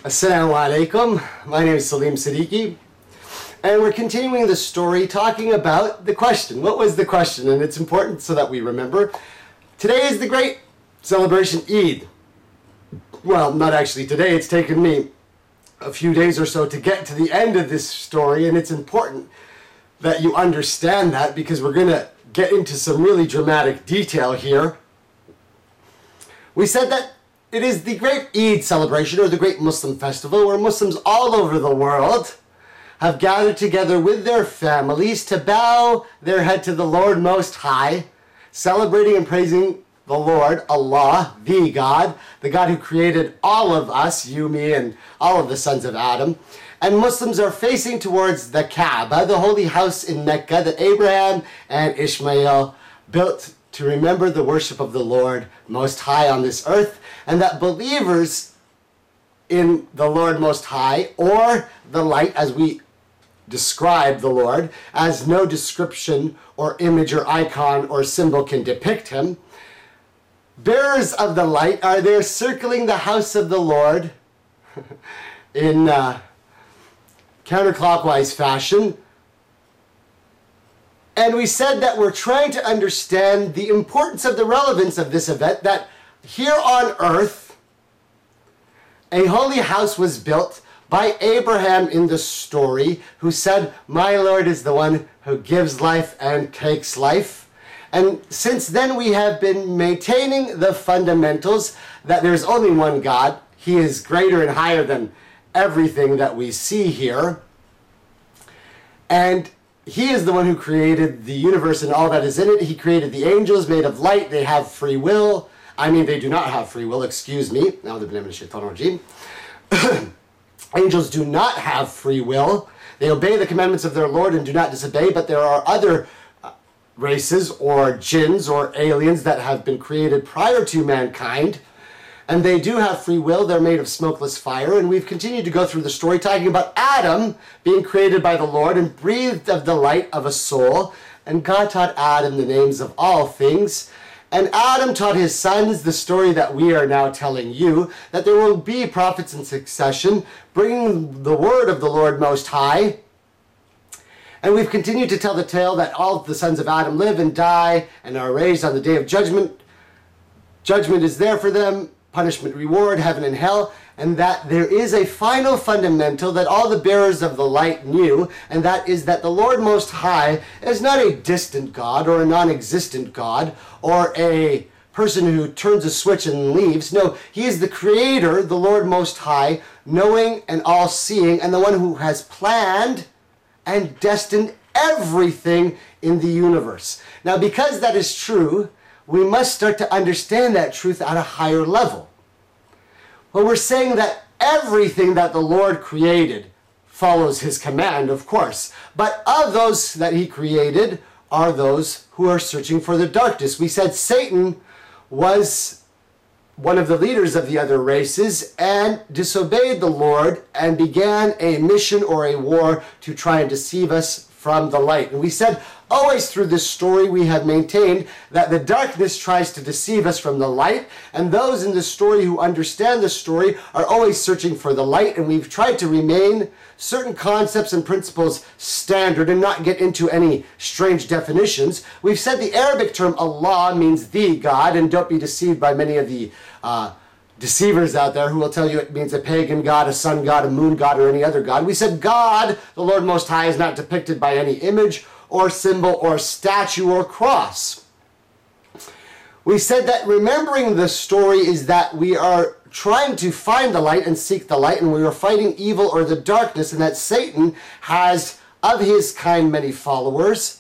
Assalamu alaikum. My name is Salim Siddiqui, and we're continuing the story talking about the question. What was the question? And it's important so that we remember. Today is the great celebration Eid. Well, not actually today. It's taken me a few days or so to get to the end of this story, and it's important that you understand that because we're going to get into some really dramatic detail here. We said that it is the great Eid celebration, or the great Muslim festival, where Muslims all over the world have gathered together with their families to bow their head to the Lord Most High, celebrating and praising the Lord, Allah, the God who created all of us, you, me, and all of the sons of Adam. And Muslims are facing towards the Kaaba, the holy house in Mecca that Abraham and Ishmael built to remember the worship of the Lord Most High on this earth, and that believers in the Lord Most High, or the light as we describe the Lord, as no description or image or icon or symbol can depict him, bearers of the light are there circling the house of the Lord in counterclockwise fashion. And we said that we're trying to understand the importance of the relevance of this event, that here on earth, a holy house was built by Abraham in the story, who said, "My Lord is the one who gives life and takes life." And since then we have been maintaining the fundamentals that there's only one God. He is greater and higher than everything that we see here. And he is the one who created the universe and all that is in it. He created the angels made of light. They have free will. They do not have free will, excuse me. Angels do not have free will. They obey the commandments of their Lord and do not disobey, but there are other races or jinns or aliens that have been created prior to mankind, and they do have free will. They're made of smokeless fire, and we've continued to go through the story talking about Adam being created by the Lord and breathed of the light of a soul, and God taught Adam the names of all things, and Adam taught his sons the story that we are now telling you, that there will be prophets in succession bringing the word of the Lord Most High. And we've continued to tell the tale that all of the sons of Adam live and die and are raised on the day of judgment. Judgment is there for them, punishment, reward, heaven and hell, and that there is a final fundamental that all the bearers of the light knew, and that is that the Lord Most High is not a distant God or a non-existent God or a person who turns a switch and leaves. No, he is the creator, the Lord Most High, knowing and all-seeing, and the one who has planned and destined everything in the universe. Now, because that is true, we must start to understand that truth at a higher level. Well, we're saying that everything that the Lord created follows his command, of course. But of those that he created are those who are searching for the darkness. We said Satan was one of the leaders of the other races and disobeyed the Lord and began a mission or a war to try and deceive us from the light. And we said always through this story we have maintained that the darkness tries to deceive us from the light, and those in the story who understand the story are always searching for the light, and we've tried to remain certain concepts and principles standard and not get into any strange definitions. We've said the Arabic term Allah means the God, and don't be deceived by many of the deceivers out there who will tell you it means a pagan god, a sun god, a moon god, or any other god. We said God, the Lord Most High, is not depicted by any image or symbol or statue or cross. We said that remembering the story is that we are trying to find the light and seek the light, and we are fighting evil or the darkness, and that Satan has of his kind many followers.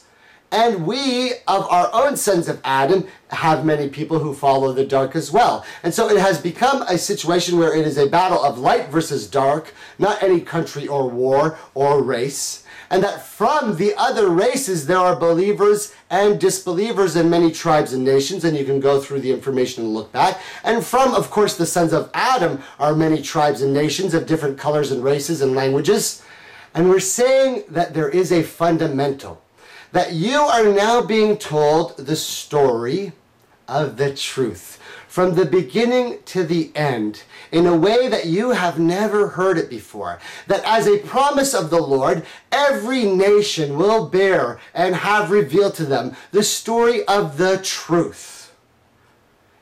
And we, of our own sons of Adam, have many people who follow the dark as well. And so it has become a situation where it is a battle of light versus dark, not any country or war or race. And that from the other races there are believers and disbelievers in many tribes and nations, and you can go through the information and look back. And from, of course, the sons of Adam are many tribes and nations of different colors and races and languages. And we're saying that there is a fundamental, that you are now being told the story of the truth. from the beginning to the end, in a way that you have never heard it before. That as a promise of the Lord, every nation will bear and have revealed to them the story of the truth,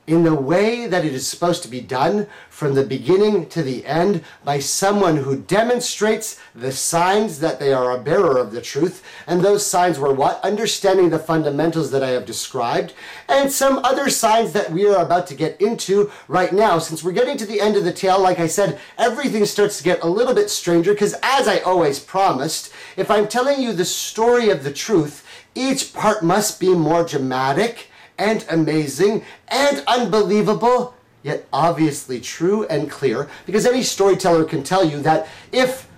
in the way that it is supposed to be done from the beginning to the end by someone who demonstrates the signs that they are a bearer of the truth. And those signs were what? Understanding the fundamentals that I have described, and some other signs that we are about to get into right now. Since we're getting to the end of the tale, like I said, everything starts to get a little bit stranger, because as I always promised, if I'm telling you the story of the truth, each part must be more dramatic and amazing and unbelievable, yet obviously true and clear, because any storyteller can tell you that if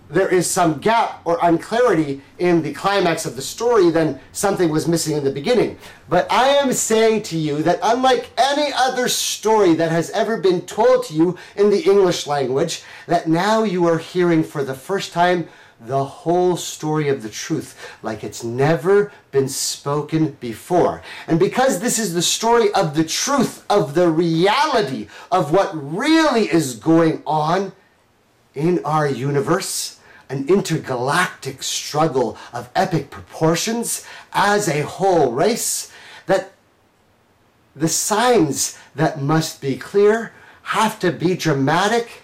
there is some gap or unclarity in the climax of the story, then something was missing in the beginning. But I am saying to you that unlike any other story that has ever been told to you in the English language, that now you are hearing for the first time the whole story of the truth, like it's never been spoken before. And because this is the story of the truth, of the reality of what really is going on in our universe, an intergalactic struggle of epic proportions as a whole race, that the signs that must be clear have to be dramatic,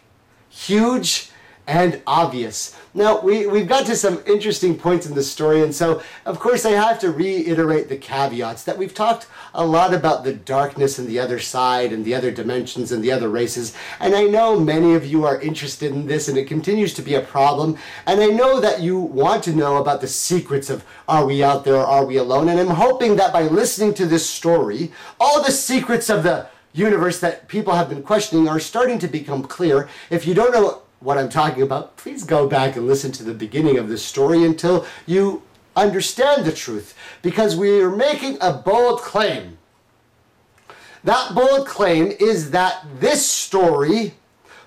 huge, and obvious. Now, we've got to some interesting points in the story, and so, of course, I have to reiterate the caveats that we've talked a lot about the darkness and the other side and the other dimensions and the other races, and I know many of you are interested in this, and it continues to be a problem, and I know that you want to know about the secrets of are we out there or are we alone, and I'm hoping that by listening to this story, all the secrets of the universe that people have been questioning are starting to become clear. If you don't know what I'm talking about, please go back and listen to the beginning of this story until you understand the truth, because we are making a bold claim. That bold claim is that this story,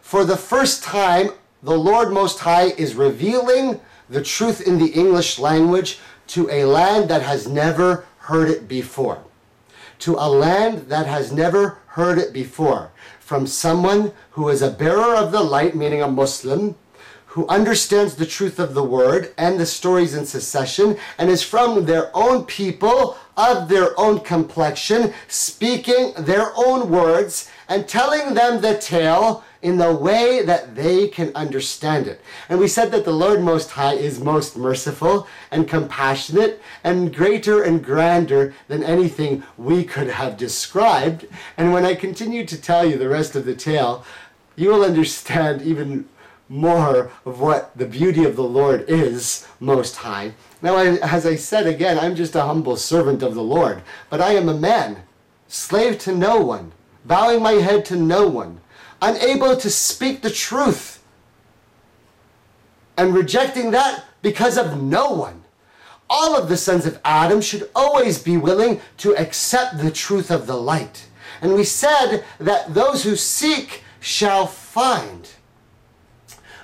for the first time, the Lord Most High is revealing the truth in the English language to a land that has never heard it before. To a land that has never heard it before. From someone who is a bearer of the light, meaning a Muslim, who understands the truth of the word and the stories in succession, and is from their own people, of their own complexion, speaking their own words, and telling them the tale in the way that they can understand it. And we said that the Lord Most High is most merciful and compassionate and greater and grander than anything we could have described. And when I continue to tell you the rest of the tale, you will understand even more of what the beauty of the Lord is Most High. Now, as I said again, I'm just a humble servant of the Lord, but I am a man, slave to no one, bowing my head to no one, unable to speak the truth, and rejecting that because of no one. All of the sons of Adam should always be willing to accept the truth of the light. And we said that those who seek shall find.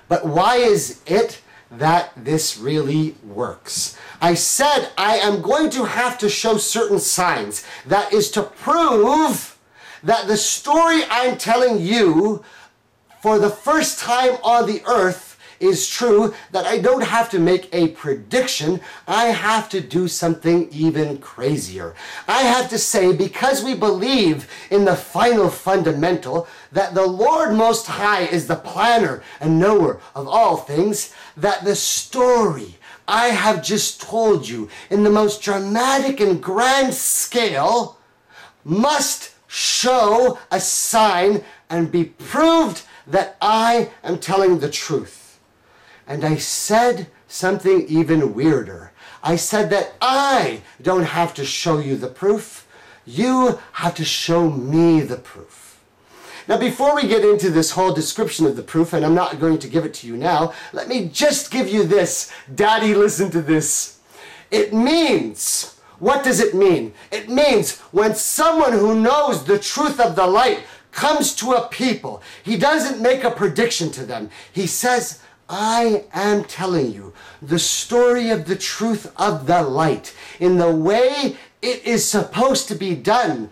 But why is it that this really works? I said I am going to have to show certain signs. That is to prove that the story I'm telling you for the first time on the earth is true, that I don't have to make a prediction. I have to do something even crazier. I have to say, because we believe in the final fundamental, that the Lord Most High is the planner and knower of all things, that the story I have just told you in the most dramatic and grand scale must show a sign and be proved that I am telling the truth. And I said something even weirder. I said that I don't have to show you the proof. You have to show me the proof. Now, before we get into this whole description of the proof, and I'm not going to give it to you now, let me just give you this. Daddy, listen to this. It means, what does it mean? It means when someone who knows the truth of the light comes to a people, he doesn't make a prediction to them. He says, I am telling you the story of the truth of the light in the way it is supposed to be done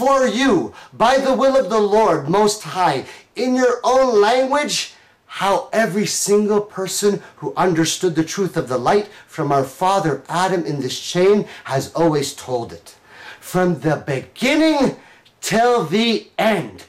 for you by the will of the Lord Most High in your own language how every single person who understood the truth of the light from our father Adam in this chain has always told it. From the beginning till the end.